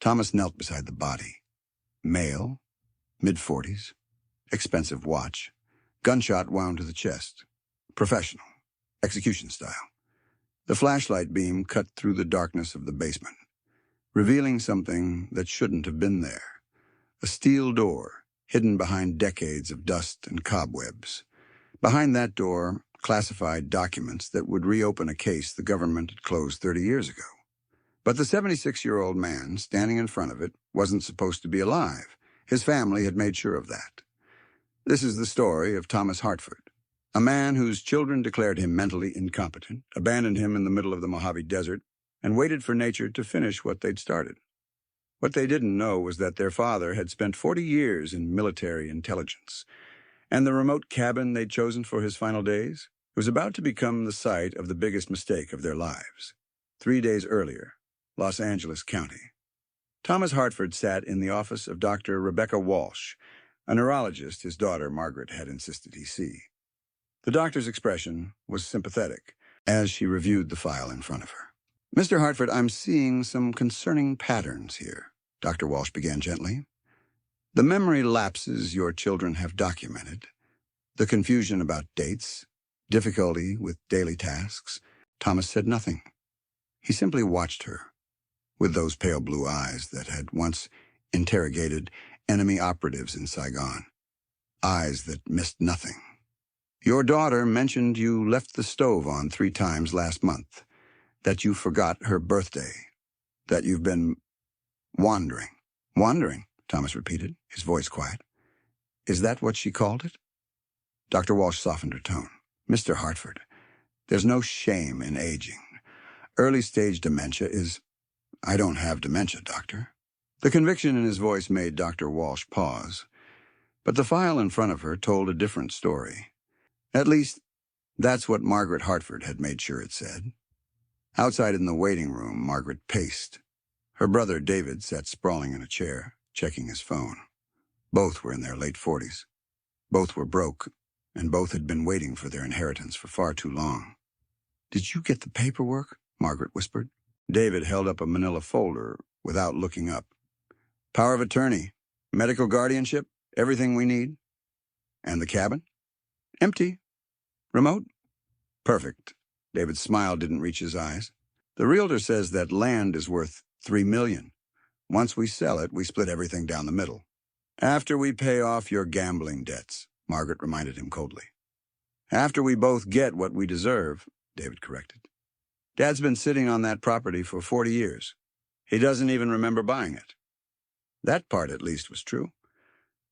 Thomas knelt beside the body. Male, mid-40s, expensive watch, gunshot wound to the chest. Professional, execution style. The flashlight beam cut through the darkness of the basement, revealing something that shouldn't have been there. A steel door, hidden behind decades of dust and cobwebs. Behind that door, classified documents that would reopen a case the government had closed 30 years ago. But the 76-year-old man standing in front of it wasn't supposed to be alive. His family had made sure of that. This is the story of Thomas Hartford, a man whose children declared him mentally incompetent, abandoned him in the middle of the Mojave Desert, and waited for nature to finish what they'd started. What they didn't know was that their father had spent 40 years in military intelligence, and the remote cabin they'd chosen for his final days was about to become the site of the biggest mistake of their lives. 3 days earlier, Los Angeles County. Thomas Hartford sat in the office of Dr. Rebecca Walsh, a neurologist his daughter Margaret had insisted he see. The doctor's expression was sympathetic as she reviewed the file in front of her. "Mr. Hartford, I'm seeing some concerning patterns here," Dr. Walsh began gently. "The memory lapses your children have documented, the confusion about dates, difficulty with daily tasks." Thomas said nothing. He simply watched her, with those pale blue eyes that had once interrogated enemy operatives in Saigon. Eyes that missed nothing. "Your daughter mentioned you left the stove on 3 times last month, that you forgot her birthday, that you've been wandering." "Wandering," Thomas repeated, his voice quiet. "Is that what she called it?" Dr. Walsh softened her tone. "Mr. Hartford, there's no shame in aging. Early-stage dementia is—" "I don't have dementia, Doctor." The conviction in his voice made Dr. Walsh pause, but the file in front of her told a different story. At least, that's what Margaret Hartford had made sure it said. Outside in the waiting room, Margaret paced. Her brother David sat sprawling in a chair, checking his phone. Both were in their late 40s. Both were broke, and both had been waiting for their inheritance for far too long. "Did you get the paperwork?" Margaret whispered. David held up a manila folder without looking up. "Power of attorney, medical guardianship, everything we need." "And the cabin?" "Empty. Remote?" "Perfect." David's smile didn't reach his eyes. "The realtor says that land is worth $3 million. Once we sell it, we split everything down the middle." "After we pay off your gambling debts," Margaret reminded him coldly. "After we both get what we deserve," David corrected. "Dad's been sitting on that property for 40 years. He doesn't even remember buying it." That part, at least, was true.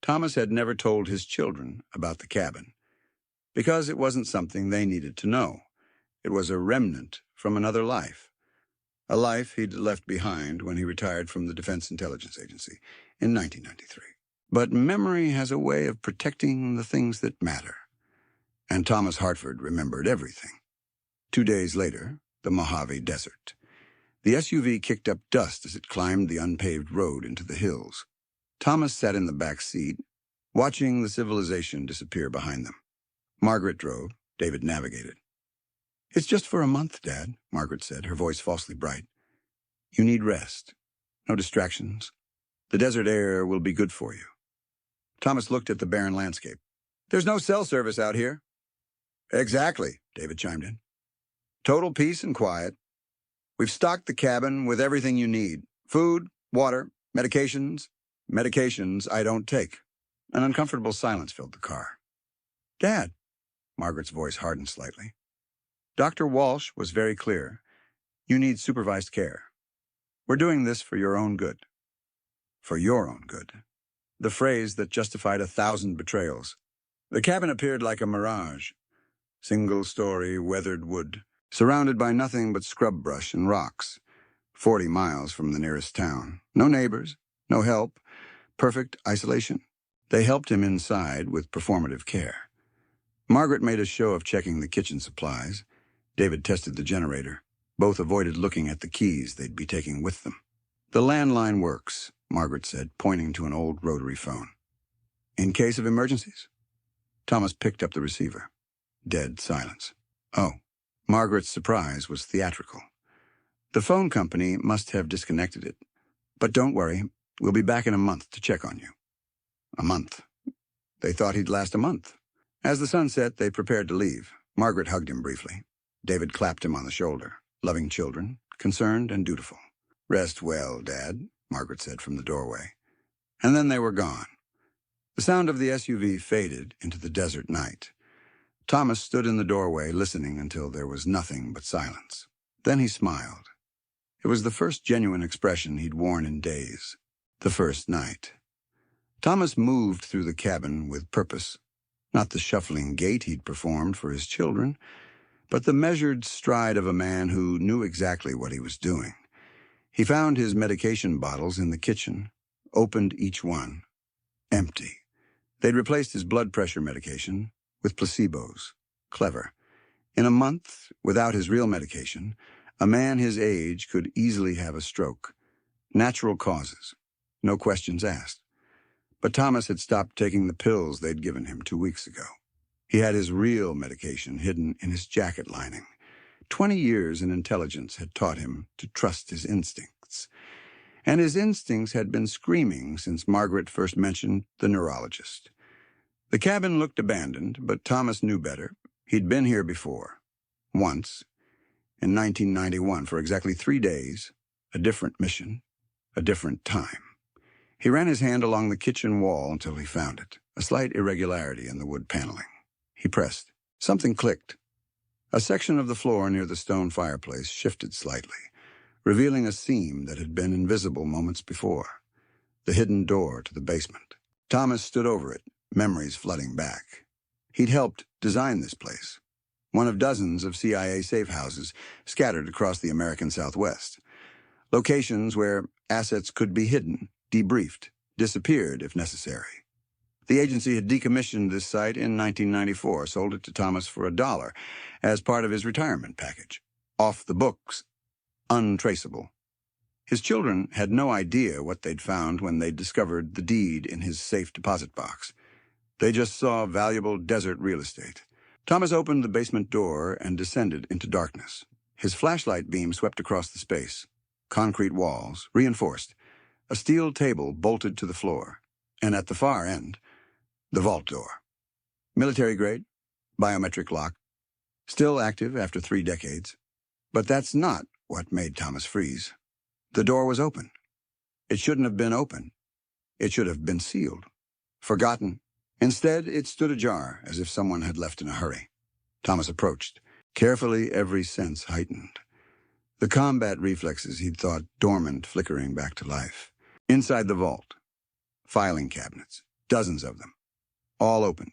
Thomas had never told his children about the cabin, because it wasn't something they needed to know. It was a remnant from another life, a life he'd left behind when he retired from the Defense Intelligence Agency in 1993. But memory has a way of protecting the things that matter, and Thomas Hartford remembered everything. 2 days later, the Mojave Desert. The SUV kicked up dust as it climbed the unpaved road into the hills. Thomas sat in the back seat, watching the civilization disappear behind them. Margaret drove, David navigated. "It's just for a month, Dad," Margaret said, her voice falsely bright. "You need rest. No distractions. The desert air will be good for you." Thomas looked at the barren landscape. "There's no cell service out here." "Exactly," David chimed in. "Total peace and quiet. We've stocked the cabin with everything you need. Food, water, medications. Medications I don't take." An uncomfortable silence filled the car. "Dad," Margaret's voice hardened slightly. Dr. Walsh was very clear. "You need supervised care. We're doing this for your own good." For your own good. The phrase that justified 1,000 betrayals. The cabin appeared like a mirage. Single-story, weathered wood, surrounded by nothing but scrub brush and rocks. 40 miles from the nearest town. No neighbors, no help, perfect isolation. They helped him inside with performative care. Margaret made a show of checking the kitchen supplies. David tested the generator. Both avoided looking at the keys they'd be taking with them. "The landline works," Margaret said, pointing to an old rotary phone. "In case of emergencies?" Thomas picked up the receiver. Dead silence. "Oh." Margaret's surprise was theatrical. The phone company must have disconnected it. But don't worry, we'll be back in a month to check on you. A month. They thought he'd last a month. As the sun set, they prepared to leave. Margaret hugged him briefly. David clapped him on the shoulder. Loving children, concerned and dutiful. Rest well, Dad, Margaret said from the doorway. And then they were gone. The sound of the SUV faded into the desert night. Thomas stood in the doorway listening until there was nothing but silence. Then he smiled. It was the first genuine expression he'd worn in days. The first night. Thomas moved through the cabin with purpose. Not the shuffling gait he'd performed for his children, but the measured stride of a man who knew exactly what he was doing. He found his medication bottles in the kitchen, opened each one. Empty. They'd replaced his blood pressure medication with placebos. Clever. In a month, without his real medication, a man his age could easily have a stroke. Natural causes. No questions asked. But Thomas had stopped taking the pills they'd given him 2 weeks ago. He had his real medication hidden in his jacket lining. 20 years in intelligence had taught him to trust his instincts. And his instincts had been screaming since Margaret first mentioned the neurologist. The cabin looked abandoned, but Thomas knew better. He'd been here before. Once. In 1991, for exactly 3 days. A different mission. A different time. He ran his hand along the kitchen wall until he found it, a slight irregularity in the wood paneling. He pressed. Something clicked. A section of the floor near the stone fireplace shifted slightly, revealing a seam that had been invisible moments before. The hidden door to the basement. Thomas stood over it, memories flooding back. He'd helped design this place, one of dozens of CIA safe houses scattered across the American Southwest. Locations where assets could be hidden, debriefed, disappeared if necessary. The agency had decommissioned this site in 1994, sold it to Thomas for $1 as part of his retirement package. Off the books, untraceable. His children had no idea what they'd found when they discovered the deed in his safe deposit box. They just saw valuable desert real estate. Thomas opened the basement door and descended into darkness. His flashlight beam swept across the space. Concrete walls, reinforced. A steel table bolted to the floor, and at the far end, the vault door. Military grade, biometric lock, still active after 3 decades. But that's not what made Thomas freeze. The door was open. It shouldn't have been open. It should have been sealed. Forgotten. Instead, it stood ajar, as if someone had left in a hurry. Thomas approached, carefully, every sense heightened. The combat reflexes he'd thought dormant flickering back to life. Inside the vault, filing cabinets, dozens of them, all opened,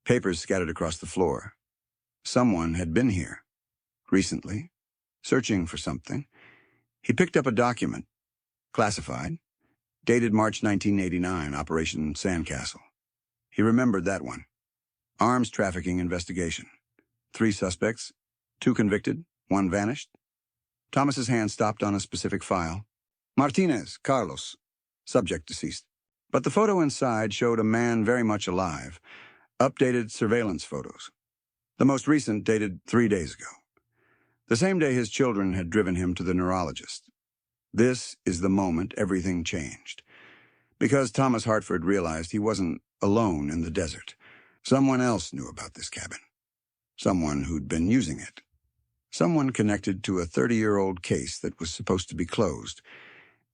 papers scattered across the floor. Someone had been here, recently, searching for something. He picked up a document, classified, dated March 1989, Operation Sandcastle. He remembered that one. Arms trafficking investigation. 3 suspects, 2 convicted, 1 vanished. Thomas's hand stopped on a specific file. Martinez, Carlos. Subject deceased. But the photo inside showed a man very much alive. Updated surveillance photos. The most recent dated 3 days ago. The same day his children had driven him to the neurologist. This is the moment everything changed. Because Thomas Hartford realized he wasn't alone in the desert. Someone else knew about this cabin. Someone who'd been using it. Someone connected to a 30-year-old case that was supposed to be closed.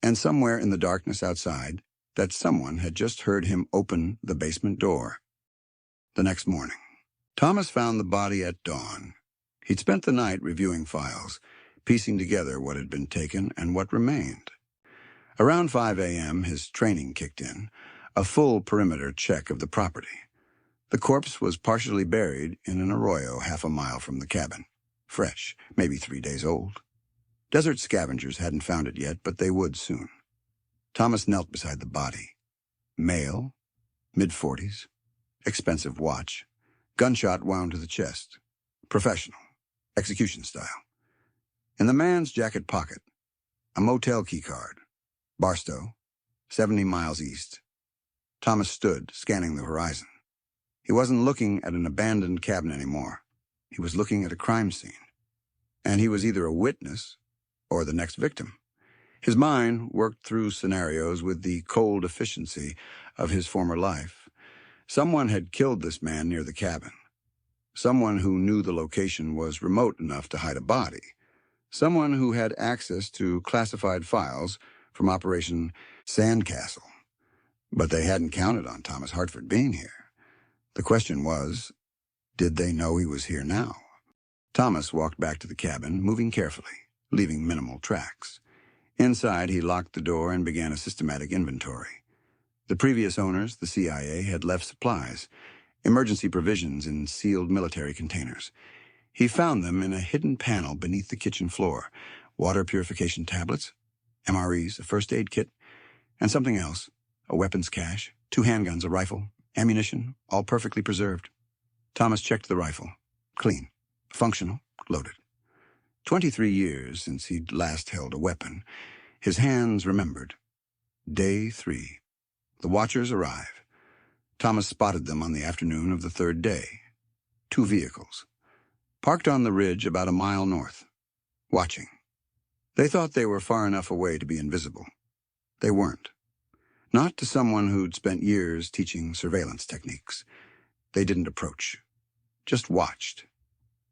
And somewhere in the darkness outside, that someone had just heard him open the basement door. The next morning, Thomas found the body at dawn. He'd spent the night reviewing files, piecing together what had been taken and what remained. Around 5 a.m., his training kicked in, a full perimeter check of the property. The corpse was partially buried in an arroyo half a mile from the cabin. Fresh, maybe 3 days old. Desert scavengers hadn't found it yet, but they would soon. Thomas knelt beside the body. Male, mid-40s, expensive watch, gunshot wound to the chest. Professional, execution style. In the man's jacket pocket, a motel keycard. Barstow, 70 miles east. Thomas stood, scanning the horizon. He wasn't looking at an abandoned cabin anymore. He was looking at a crime scene. And he was either a witness or the next victim. His mind worked through scenarios with the cold efficiency of his former life. Someone had killed this man near the cabin. Someone who knew the location was remote enough to hide a body. Someone who had access to classified files from Operation Sandcastle. But they hadn't counted on Thomas Hartford being here. The question was, did they know he was here now? Thomas walked back to the cabin, moving carefully, leaving minimal tracks. Inside, he locked the door and began a systematic inventory. The previous owners, the CIA, had left supplies, emergency provisions in sealed military containers. He found them in a hidden panel beneath the kitchen floor, water purification tablets, MREs, a first aid kit, and something else, a weapons cache, 2 handguns, a rifle, ammunition, all perfectly preserved. Thomas checked the rifle. Clean, functional, loaded. 23 years since he'd last held a weapon. His hands remembered. Day 3. The watchers arrive. Thomas spotted them on the afternoon of the 3rd day. 2 vehicles. Parked on the ridge about a mile north. Watching. They thought they were far enough away to be invisible. They weren't. Not to someone who'd spent years teaching surveillance techniques. They didn't approach. Just watched.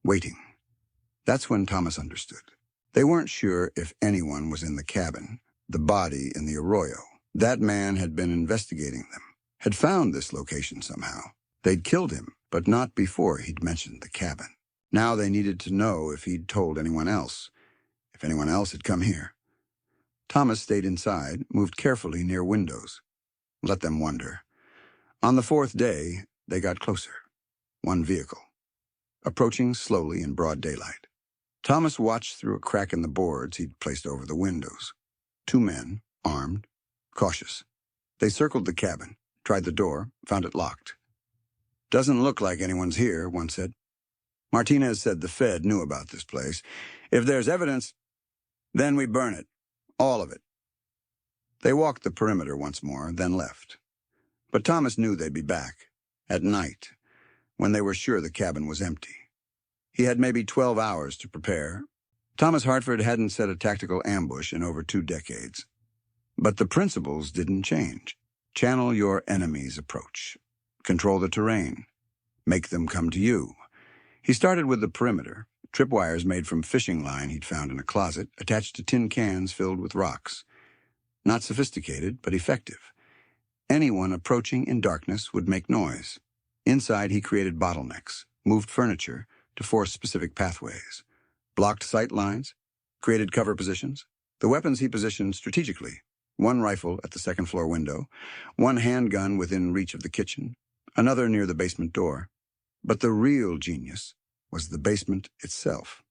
Waiting. That's when Thomas understood. They weren't sure if anyone was in the cabin, the body in the arroyo. That man had been investigating them, had found this location somehow. They'd killed him, but not before he'd mentioned the cabin. Now they needed to know if he'd told anyone else, if anyone else had come here. Thomas stayed inside, moved carefully near windows. Let them wonder. On the 4th day, they got closer. 1 vehicle. Approaching slowly in broad daylight. Thomas watched through a crack in the boards he'd placed over the windows. 2 men, armed, cautious. They circled the cabin, tried the door, found it locked. "Doesn't look like anyone's here," one said. "Martinez said the Fed knew about this place. If there's evidence, then we burn it. All of it." They walked the perimeter once more, then left. But Thomas knew they'd be back, at night, when they were sure the cabin was empty. He had maybe 12 hours to prepare. Thomas Hartford hadn't set a tactical ambush in over 2 decades. But the principles didn't change. Channel your enemy's approach. Control the terrain. Make them come to you. He started with the perimeter, tripwires made from fishing line he'd found in a closet, attached to tin cans filled with rocks. Not sophisticated, but effective. Anyone approaching in darkness would make noise. Inside, he created bottlenecks, moved furniture to force specific pathways, blocked sight lines, created cover positions. The weapons he positioned strategically: 1 rifle at the 2nd floor window, 1 handgun within reach of the kitchen, another near the basement door. But the real genius was the basement itself.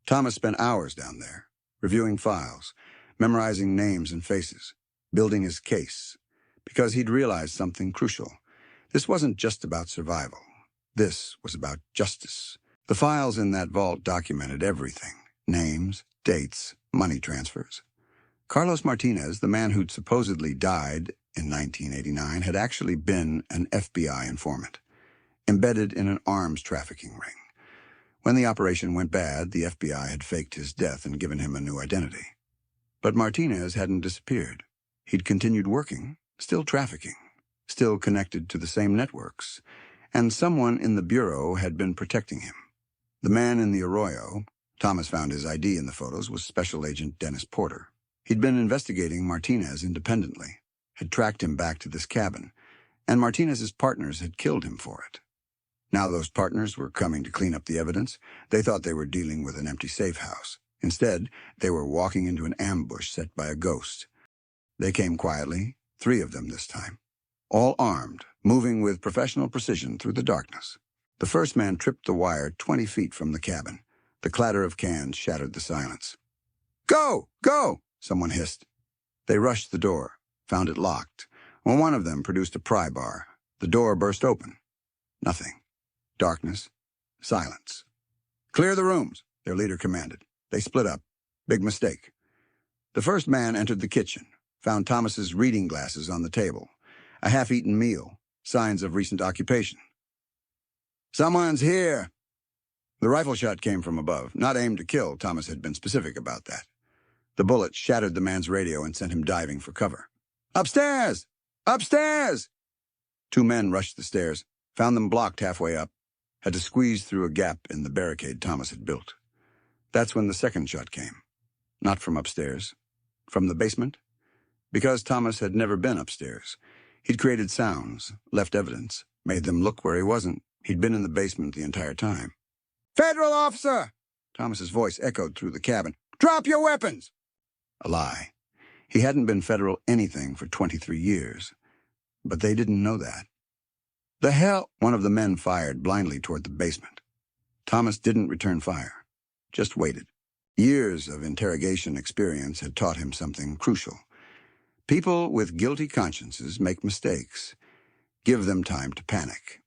Thomas spent hours down there, reviewing files, memorizing names and faces, building his case, because he'd realized something crucial. This wasn't just about survival. This was about justice. The files in that vault documented everything: names, dates, money transfers. Carlos Martinez, the man who'd supposedly died in 1989, had actually been an FBI informant, embedded in an arms trafficking ring. When the operation went bad, the FBI had faked his death and given him a new identity. But Martinez hadn't disappeared. He'd continued working, still trafficking, still connected to the same networks, and someone in the Bureau had been protecting him. The man in the arroyo, Thomas found his ID in the photos, was Special Agent Dennis Porter. He'd been investigating Martinez independently, had tracked him back to this cabin, and Martinez's partners had killed him for it. Now those partners were coming to clean up the evidence. They thought they were dealing with an empty safe house. Instead, they were walking into an ambush set by a ghost. They came quietly, 3 of them this time, all armed, moving with professional precision through the darkness. The first man tripped the wire 20 feet from the cabin. The clatter of cans shattered the silence. "Go! Go!" someone hissed. They rushed the door, found it locked. When one of them produced a pry bar, the door burst open. Nothing. Darkness. Silence. "Clear the rooms," their leader commanded. They split up. Big mistake. The first man entered the kitchen, found Thomas's reading glasses on the table, a half-eaten meal, signs of recent occupation. "Someone's here." The rifle shot came from above, not aimed to kill. Thomas had been specific about that. The bullet shattered the man's radio and sent him diving for cover. "Upstairs! Upstairs!" Two men rushed the stairs, found them blocked halfway up, had to squeeze through a gap in the barricade Thomas had built. That's when the second shot came. Not from upstairs. From the basement? Because Thomas had never been upstairs. He'd created sounds, left evidence, made them look where he wasn't. He'd been in the basement the entire time. "Federal officer!" Thomas's voice echoed through the cabin. "Drop your weapons!" A lie. He hadn't been federal anything for 23 years. But they didn't know that. "The hell?" One of the men fired blindly toward the basement. Thomas didn't return fire, just waited. Years of interrogation experience had taught him something crucial. People with guilty consciences make mistakes. Give them time to panic.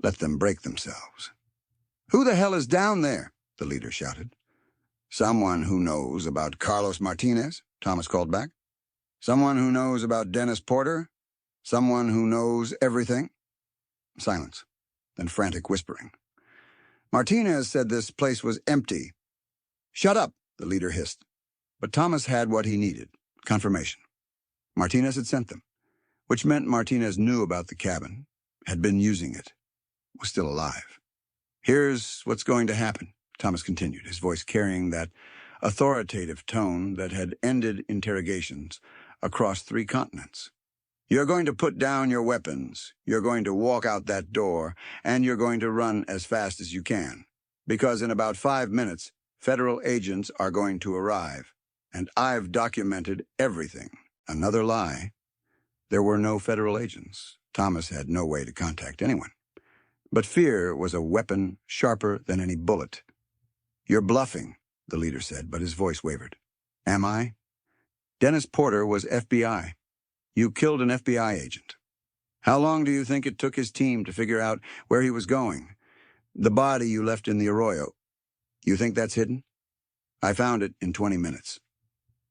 Let them break themselves. "Who the hell is down there?" the leader shouted. "Someone who knows about Carlos Martinez," Thomas called back. "Someone who knows about Dennis Porter. Someone who knows everything." Silence, then frantic whispering. "Martinez said this place was empty." "Shut up," the leader hissed. But Thomas had what he needed, confirmation. Martinez had sent them, which meant Martinez knew about the cabin, had been using it, was still alive. "Here's what's going to happen," Thomas continued, his voice carrying that authoritative tone that had ended interrogations across 3 continents. "You're going to put down your weapons, you're going to walk out that door, and you're going to run as fast as you can. Because in about 5 minutes, federal agents are going to arrive, and I've documented everything." Another lie. There were no federal agents. Thomas had no way to contact anyone. But fear was a weapon sharper than any bullet. "You're bluffing," the leader said, but his voice wavered. "Am I?" "Dennis Porter was FBI. You killed an FBI agent. How long do you think it took his team to figure out where he was going? The body you left in the arroyo. You think that's hidden? I found it in 20 minutes.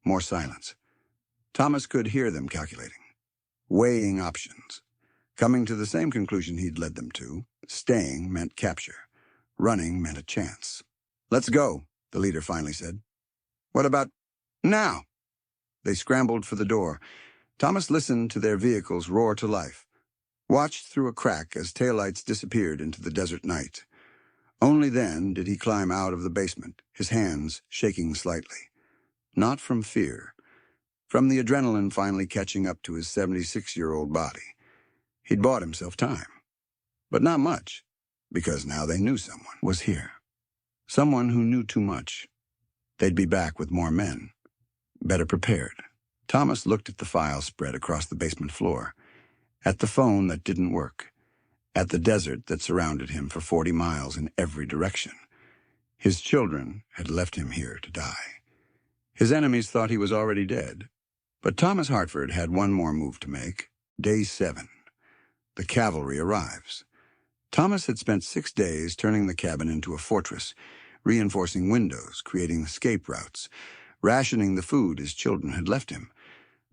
More silence. Thomas could hear them calculating, weighing options, coming to the same conclusion he'd led them to. Staying meant capture. Running meant a chance. "Let's go," the leader finally said. "What about now?" They scrambled for the door. Thomas listened to their vehicles roar to life, watched through a crack as taillights disappeared into the desert night. Only then did he climb out of the basement, his hands shaking slightly. Not from fear, from the adrenaline finally catching up to his 76-year-old body. He'd bought himself time. But not much, because now they knew someone was here. Someone who knew too much. They'd be back with more men, better prepared. Thomas looked at the file spread across the basement floor, at the phone that didn't work, at the desert that surrounded him for 40 miles in every direction. His children had left him here to die. His enemies thought he was already dead. But Thomas Hartford had one more move to make. Day 7. The cavalry arrives. Thomas had spent 6 days turning the cabin into a fortress, reinforcing windows, creating escape routes, rationing the food his children had left him.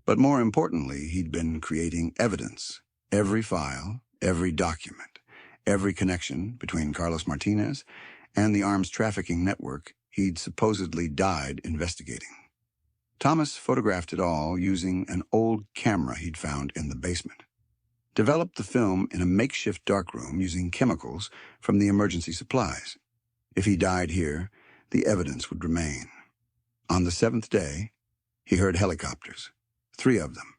But more importantly, he'd been creating evidence. Every file, every document, every connection between Carlos Martinez and the arms trafficking network he'd supposedly died investigating. Thomas photographed it all using an old camera he'd found in the basement. Developed the film in a makeshift darkroom using chemicals from the emergency supplies. If he died here, the evidence would remain. On the 7th day, he heard helicopters, 3 of them,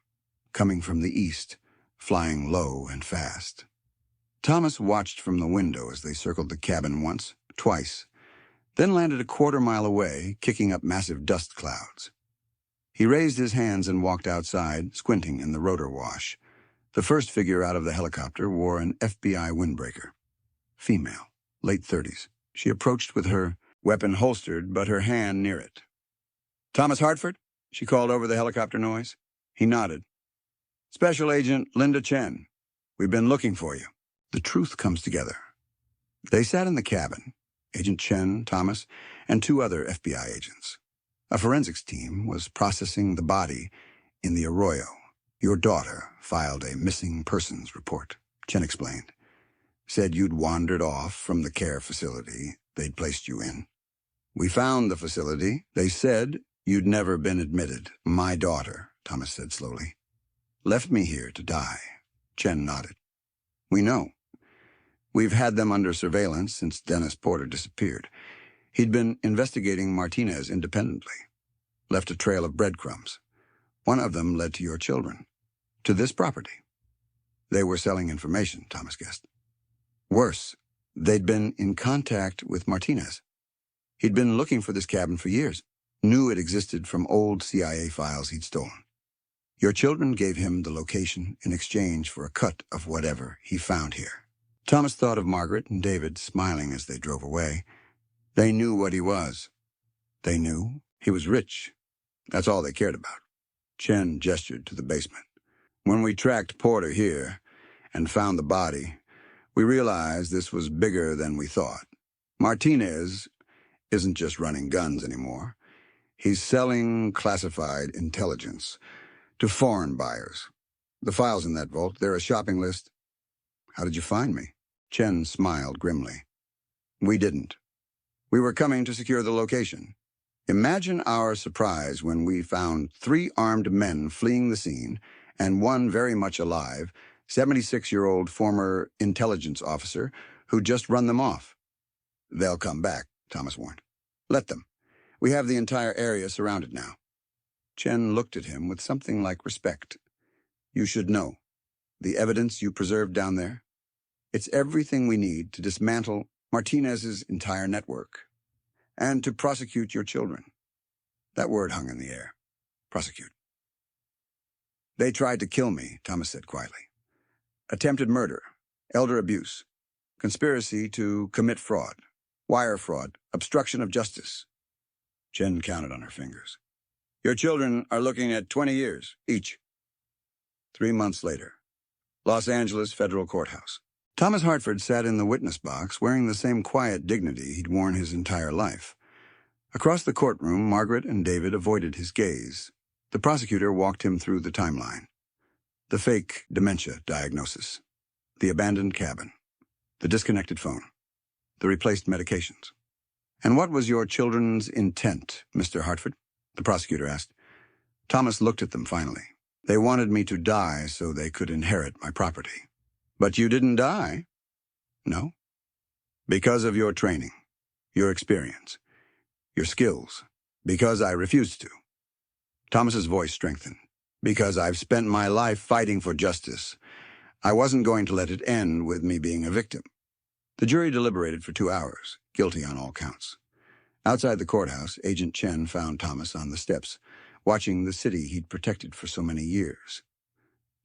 coming from the east, flying low and fast. Thomas watched from the window as they circled the cabin once, twice, then landed a quarter-mile away, kicking up massive dust clouds. He raised his hands and walked outside, squinting in the rotor wash. The first figure out of the helicopter wore an FBI windbreaker. Female, late 30s. She approached with her weapon holstered, but her hand near it. "Thomas Hartford?" she called over the helicopter noise. He nodded. "Special Agent Linda Chen. We've been looking for you." The truth comes together. They sat in the cabin, Agent Chen, Thomas, and 2 other FBI agents. A forensics team was processing the body in the arroyo. "Your daughter filed a missing persons report," Chen explained. "Said you'd wandered off from the care facility they'd placed you in. We found the facility. They said You'd never been admitted. My daughter, Thomas said slowly, left me here to die. Chen nodded. We know. We've had them under surveillance since Dennis Porter disappeared. He'd been investigating Martinez independently. Left a trail of breadcrumbs. One of them led to your children. To this property. They were selling information, Thomas guessed. Worse, they'd been in contact with Martinez. He'd been looking for this cabin for years. Knew it existed from old CIA files he'd stolen. Your children gave him the location in exchange for a cut of whatever he found here. Thomas thought of Margaret and David smiling as they drove away. They knew what he was. They knew he was rich. That's all they cared about. Chen gestured to the basement. When we tracked Porter here and found the body, we realized this was bigger than we thought. Martinez isn't just running guns anymore. He's selling classified intelligence to foreign buyers. The files in that vault, they're a shopping list. How did you find me? Chen smiled grimly. We didn't. We were coming to secure the location. Imagine our surprise when we found 3 armed men fleeing the scene and one very much alive, 76-year-old former intelligence officer who'd just run them off. They'll come back, Thomas warned. Let them. We have the entire area surrounded now. Chen looked at him with something like respect. You should know. The evidence you preserved down there, it's everything we need to dismantle Martinez's entire network and to prosecute your children. That word hung in the air. Prosecute. They tried to kill me, Thomas said quietly. Attempted murder, elder abuse, conspiracy to commit fraud, wire fraud, obstruction of justice. Chen counted on her fingers. Your children are looking at 20 years, each. 3 months later, Los Angeles Federal Courthouse. Thomas Hartford sat in the witness box wearing the same quiet dignity he'd worn his entire life. Across the courtroom, Margaret and David avoided his gaze. The prosecutor walked him through the timeline. The fake dementia diagnosis, the abandoned cabin, the disconnected phone, the replaced medications. And what was your children's intent, Mr. Hartford? The prosecutor asked. Thomas looked at them finally. They wanted me to die so they could inherit my property. But you didn't die? No. Because of your training, your experience, your skills. Because I refused to. Thomas's voice strengthened. Because I've spent my life fighting for justice. I wasn't going to let it end with me being a victim. The jury deliberated for 2 hours, guilty on all counts. Outside the courthouse, Agent Chen found Thomas on the steps, watching the city he'd protected for so many years.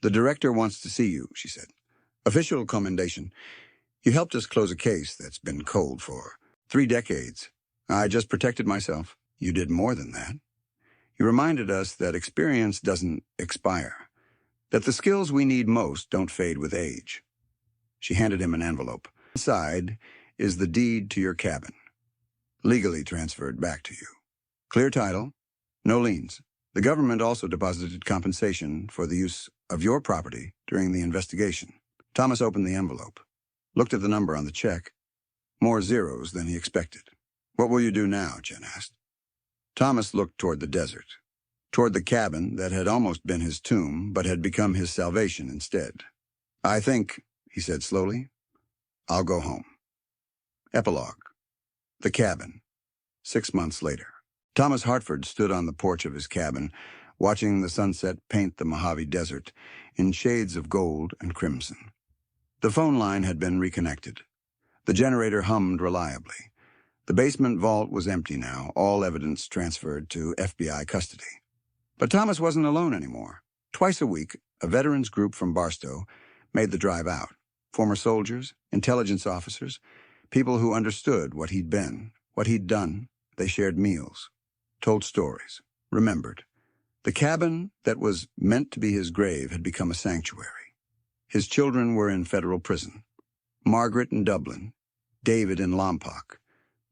The director wants to see you, she said. Official commendation. You helped us close a case that's been cold for 3 decades. I just protected myself. You did more than that. You reminded us that experience doesn't expire, that the skills we need most don't fade with age. She handed him an envelope. Inside is the deed to your cabin, legally transferred back to you. Clear title, no liens. The government also deposited compensation for the use of your property during the investigation. Thomas opened the envelope, looked at the number on the check. More zeros than he expected. What will you do now? Chen asked. Thomas looked toward the desert, toward the cabin that had almost been his tomb but had become his salvation instead. I think, he said slowly, I'll go home. Epilogue. The cabin. 6 months later. Thomas Hartford stood on the porch of his cabin, watching the sunset paint the Mojave Desert in shades of gold and crimson. The phone line had been reconnected. The generator hummed reliably. The basement vault was empty now, all evidence transferred to FBI custody. But Thomas wasn't alone anymore. Twice a week, a veterans group from Barstow made the drive out. Former soldiers, intelligence officers, people who understood what he'd been, what he'd done. They shared meals, told stories, remembered. The cabin that was meant to be his grave had become a sanctuary. His children were in federal prison. Margaret in Dublin, David in Lompoc.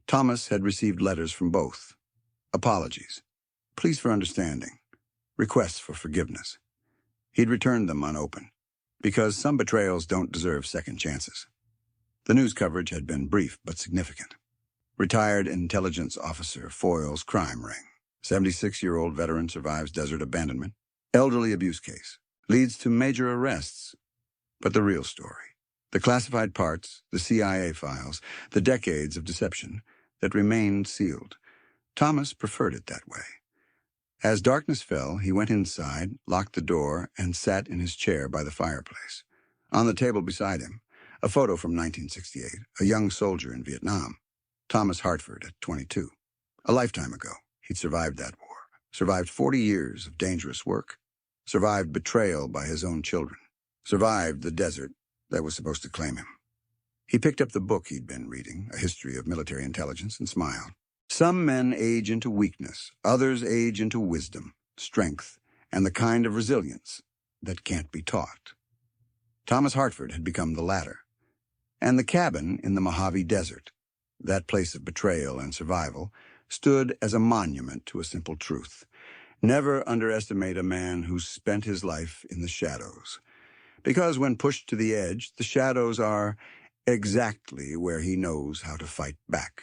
Thomas had received letters from both. Apologies, pleas for understanding, requests for forgiveness. He'd returned them unopened, because some betrayals don't deserve second chances. The news coverage had been brief but significant. Retired intelligence officer foils crime ring. 76-year-old veteran survives desert abandonment. Elderly abuse case. Leads to major arrests. But the real story. The classified parts, the CIA files, the decades of deception that remained sealed. Thomas preferred it that way. As darkness fell, he went inside, locked the door, and sat in his chair by the fireplace. On the table beside him, a photo from 1968, a young soldier in Vietnam. Thomas Hartford at 22. A lifetime ago, he'd survived that war, survived 40 years of dangerous work, survived betrayal by his own children, survived the desert that was supposed to claim him. He picked up the book he'd been reading, A History of Military Intelligence, and smiled. Some men age into weakness, others age into wisdom, strength, and the kind of resilience that can't be taught. Thomas Hartford had become the latter. And the cabin in the Mojave Desert, that place of betrayal and survival, stood as a monument to a simple truth. Never underestimate a man who's spent his life in the shadows. Because when pushed to the edge, the shadows are exactly where he knows how to fight back.